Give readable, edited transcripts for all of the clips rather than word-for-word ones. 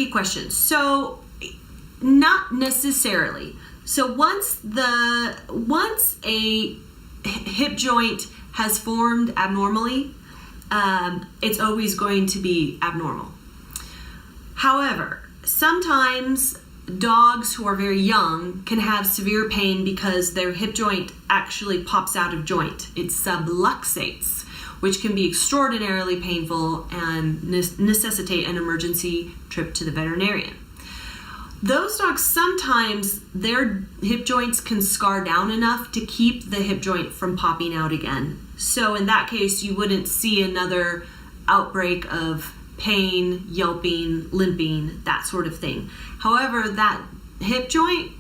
tricky question. So not necessarily. So once a hip joint has formed abnormally, it's always going to be abnormal. However, sometimes dogs who are very young can have severe pain because their hip joint actually pops out of joint. It subluxates, which can be extraordinarily painful and necessitate an emergency trip to the veterinarian. Those dogs, sometimes their hip joints can scar down enough to keep the hip joint from popping out again. So in that case, you wouldn't see another outbreak of pain, yelping, limping, that sort of thing. However, that hip joint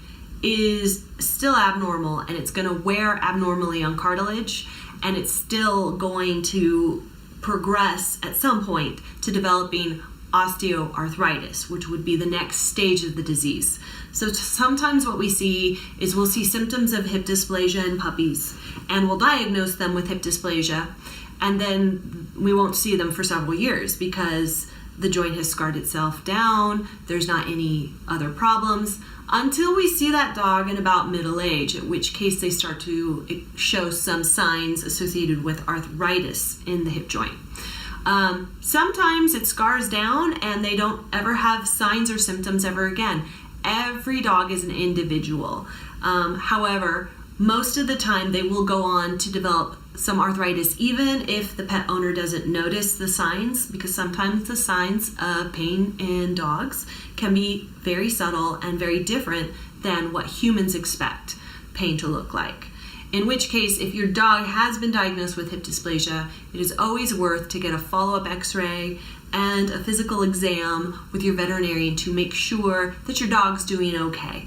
is still abnormal, and it's going to wear abnormally on cartilage, and it's still going to progress at some point to developing osteoarthritis, which would be the next stage of the disease. So sometimes what we see is we'll see symptoms of hip dysplasia in puppies, and we'll diagnose them with hip dysplasia, and then we won't see them for several years because the joint has scarred itself down, there's not any other problems, until we see that dog in about middle age, at which case they start to show some signs associated with arthritis in the hip joint. Sometimes it scars down and they don't ever have signs or symptoms ever again. Every dog is an individual. However, most of the time they will go on to develop some arthritis, even if the pet owner doesn't notice the signs, because sometimes the signs of pain in dogs can be very subtle and very different than what humans expect pain to look like. In which case, if your dog has been diagnosed with hip dysplasia, it is always worth to get a follow-up x-ray and a physical exam with your veterinarian to make sure that your dog's doing okay.